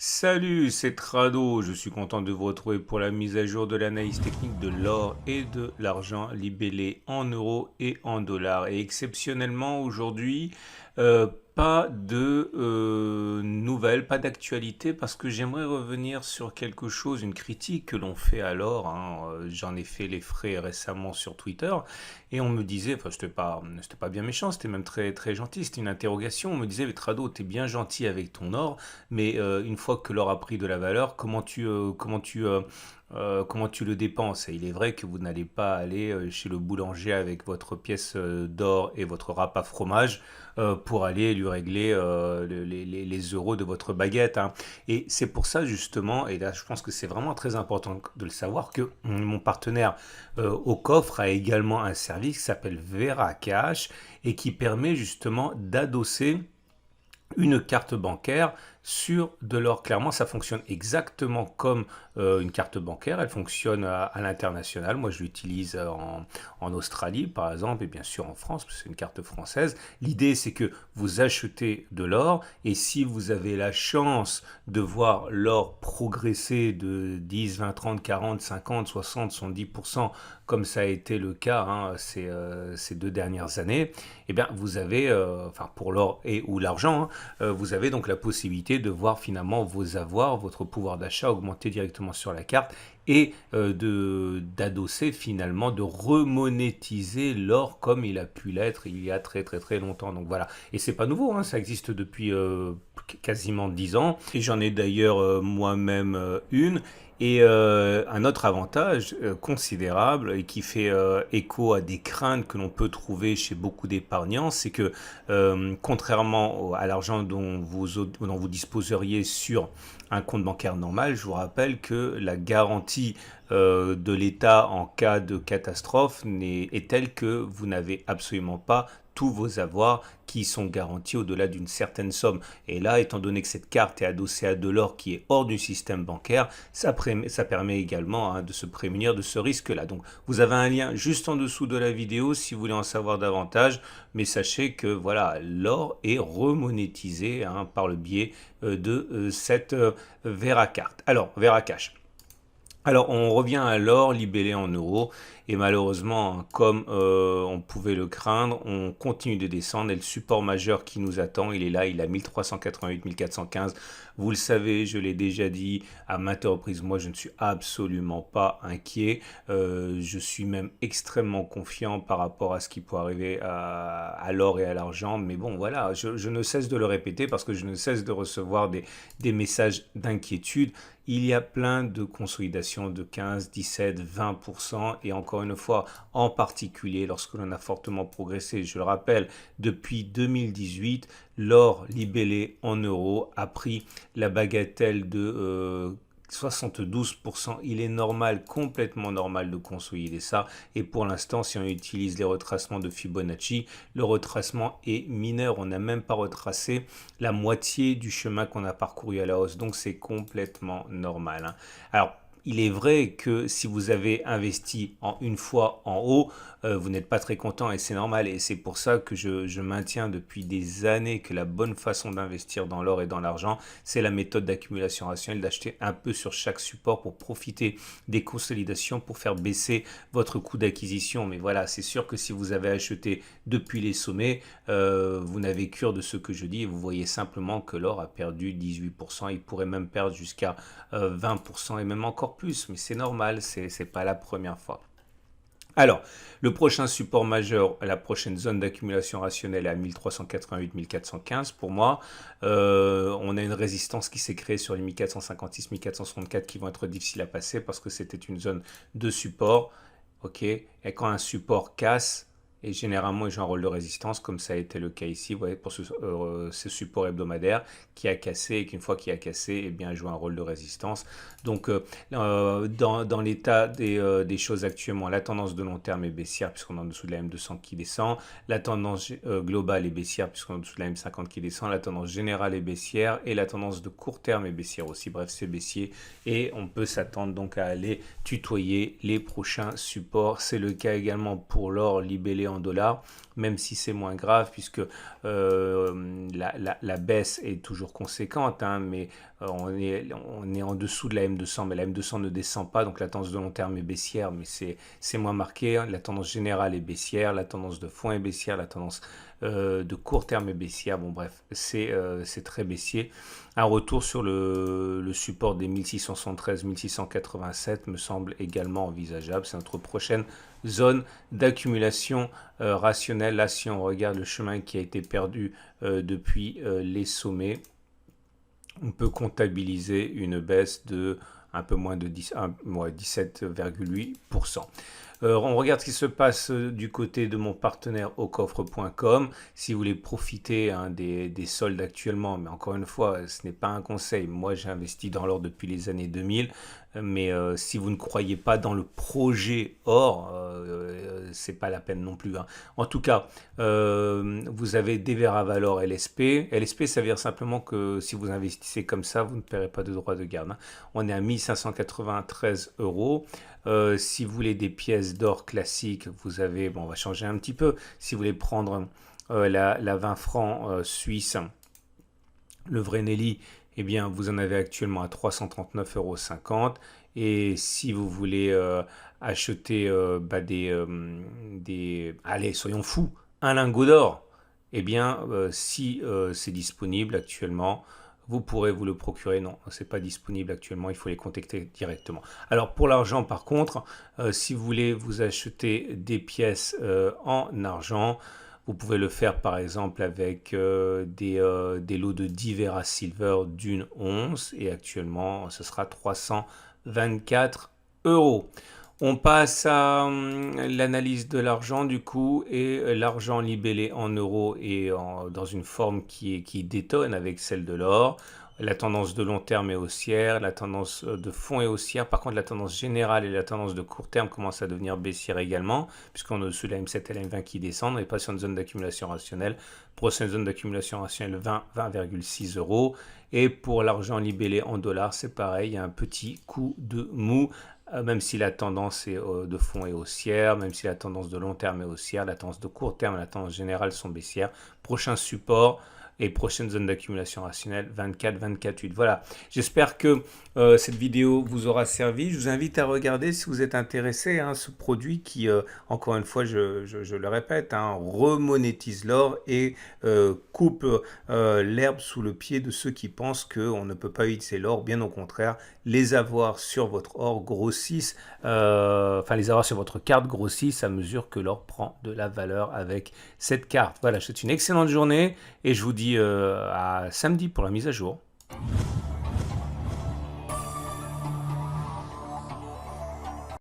Salut, c'est Trado. Je suis content de vous retrouver pour la mise à jour de l'analyse technique de l'or et de l'argent libellé en euros et en dollars. Et exceptionnellement aujourd'hui, pas de nouvelles, pas d'actualité parce que j'aimerais revenir sur quelque chose, une critique que l'on fait à l'or, hein. J'en ai fait les frais récemment sur Twitter et on me disait, enfin, c'était pas bien méchant, c'était même très, très gentil, c'était une interrogation. On me disait, mais Trado, t'es bien gentil avec ton or. Mais une fois que l'or a pris de la valeur, comment tu le dépenses? Et il est vrai que vous n'allez pas aller chez le boulanger avec votre pièce d'or et votre râpe à fromage pour aller lui régler les euros de votre baguette, hein. Et c'est pour ça justement, et là je pense que c'est vraiment très important de le savoir, que mon partenaire au coffre a également un service qui s'appelle Vera Cash et qui permet justement d'adosser une carte bancaire sur de l'or. Clairement, ça fonctionne exactement comme une carte bancaire. Elle fonctionne à l'international. Moi, je l'utilise en Australie, par exemple, et bien sûr en France, parce que c'est une carte française. L'idée, c'est que vous achetez de l'or, et si vous avez la chance de voir l'or progresser de 10, 20, 30, 40, 50, 60, 70%, comme ça a été le cas, hein, ces 2 dernières années, eh bien, vous avez, enfin pour l'or et ou l'argent, hein, vous avez donc la possibilité de voir finalement vos avoirs, votre pouvoir d'achat augmenter directement sur la carte et d'adosser finalement, de remonétiser l'or comme il a pu l'être il y a très très très longtemps. Donc voilà, et c'est pas nouveau, hein, ça existe depuis quasiment 10 ans, et j'en ai d'ailleurs moi-même une. Et un autre avantage considérable et qui fait écho à des craintes que l'on peut trouver chez beaucoup d'épargnants, c'est que contrairement à l'argent dont vous disposeriez sur un compte bancaire normal, je vous rappelle que la garantie de l'État en cas de catastrophe est telle que vous n'avez absolument pas tous vos avoirs qui sont garantis au-delà d'une certaine somme. Et là, étant donné que cette carte est adossée à de l'or qui est hors du système bancaire, ça permet également, hein, de se prémunir de ce risque-là. Donc, vous avez un lien juste en dessous de la vidéo si vous voulez en savoir davantage. Mais sachez que voilà, l'or est remonétisé, hein, par le biais de cette Veracard. Alors, Veracash. Alors, on revient à l'or libellé en euros et malheureusement, comme on pouvait le craindre, on continue de descendre et le support majeur qui nous attend, il est là, il est à 1388, 1415. Vous le savez, je l'ai déjà dit à maintes reprises, moi je ne suis absolument pas inquiet. Je suis même extrêmement confiant par rapport à ce qui peut arriver à l'or et à l'argent. Mais bon, voilà, je ne cesse de le répéter parce que je ne cesse de recevoir des messages d'inquiétude. Il y a plein de consolidations de 15, 17, 20%, et encore une fois, en particulier lorsque l'on a fortement progressé, je le rappelle, depuis 2018, l'or libellé en euros a pris la bagatelle de 72%. Il est normal, complètement normal de consolider ça. Et pour l'instant, si on utilise les retracements de Fibonacci, le retracement est mineur. On n'a même pas retracé la moitié du chemin qu'on a parcouru à la hausse. Donc c'est complètement normal, hein. Alors, il est vrai que si vous avez investi en une fois en haut, vous n'êtes pas très content et c'est normal. Et c'est pour ça que je maintiens depuis des années que la bonne façon d'investir dans l'or et dans l'argent, c'est la méthode d'accumulation rationnelle, d'acheter un peu sur chaque support pour profiter des consolidations, pour faire baisser votre coût d'acquisition. Mais voilà, c'est sûr que si vous avez acheté depuis les sommets, vous n'avez cure de ce que je dis et vous voyez simplement que l'or a perdu 18%. Il pourrait même perdre jusqu'à 20% et même encore plus, mais c'est normal, c'est pas la première fois. Alors, le prochain support majeur, la prochaine zone d'accumulation rationnelle est à 1388-1415 pour moi. On a une résistance qui s'est créée sur les 1456-1464 qui vont être difficiles à passer parce que c'était une zone de support. Ok, et quand un support casse, et généralement il joue un rôle de résistance, comme ça a été le cas ici, vous voyez, pour ce support hebdomadaire qui a cassé, et qu'une fois qu'il a cassé, eh bien, il joue un rôle de résistance. Donc, dans l'état des choses actuellement, la tendance de long terme est baissière, puisqu'on est en dessous de la M200 qui descend. La tendance globale est baissière, puisqu'on est en dessous de la M50 qui descend. La tendance générale est baissière, et la tendance de court terme est baissière aussi. Bref, c'est baissier, et on peut s'attendre donc à aller tutoyer les prochains supports. C'est le cas également pour l'or libellé en dollars, même si c'est moins grave puisque la baisse est toujours conséquente, hein, mais on est en dessous de la M200, mais la M200 ne descend pas, donc la tendance de long terme est baissière, mais c'est moins marqué, hein. La tendance générale est baissière, la tendance de fond est baissière, la tendance de court terme est baissière. Bon bref, c'est très baissier. Un retour sur le support des 1673-1687 me semble également envisageable. C'est notre prochaine zone d'accumulation rationnelle. Là, si on regarde le chemin qui a été perdu depuis les sommets, on peut comptabiliser une baisse de un peu moins de 17,8%. On regarde ce qui se passe du côté de mon partenaire aucoffre.com. Si vous voulez profiter, hein, des soldes actuellement, mais encore une fois, ce n'est pas un conseil. Moi, j'ai investi dans l'or depuis les années 2000, mais si vous ne croyez pas dans le projet or, c'est pas la peine non plus, hein. En tout cas, vous avez des Valor LSP. LSP, ça veut dire simplement que si vous investissez comme ça, vous ne paierez pas de droits de garde, hein. On est à 1593 euros. Si vous voulez des pièces d'or classiques, vous avez, bon, on va changer un petit peu. Si vous voulez prendre la 20 francs suisse, le vrai Nelly, eh bien, vous en avez actuellement à 339,50 euros. Et si vous voulez acheter allez, soyons fous, un lingot d'or, eh bien, si c'est disponible actuellement, vous pourrez vous le procurer. Non, ce n'est pas disponible actuellement, il faut les contacter directement. Alors pour l'argent, par contre, si vous voulez vous acheter des pièces en argent, vous pouvez le faire par exemple avec des lots de 10 Vera Silver d'une once, et actuellement ce sera 324 euros. On passe à l'analyse de l'argent du coup, et l'argent libellé en euros est dans une forme qui détonne avec celle de l'or. La tendance de long terme est haussière, la tendance de fond est haussière. Par contre, la tendance générale et la tendance de court terme commencent à devenir baissière également, puisqu'on est au-dessus de la M7 et la M20 qui descendent. On est pas sur une zone d'accumulation rationnelle. Prochaine zone d'accumulation rationnelle, 20,6 euros. Et pour l'argent libellé en dollars, c'est pareil, il y a un petit coup de mou. Même si la tendance de fond est haussière, même si la tendance de long terme est haussière, la tendance de court terme et la tendance générale sont baissières. Prochain support et prochaine zone d'accumulation rationnelle, 24,8. Voilà, j'espère que cette vidéo vous aura servi. Je vous invite à regarder si vous êtes intéressé, hein, ce produit qui, encore une fois, je le répète, hein, remonétise l'or et coupe l'herbe sous le pied de ceux qui pensent qu'on ne peut pas utiliser l'or. Bien au contraire, les avoirs sur votre or grossissent, les avoirs sur votre carte grossissent à mesure que l'or prend de la valeur avec cette carte. Voilà, je vous souhaite une excellente journée et je vous dis à samedi pour la mise à jour.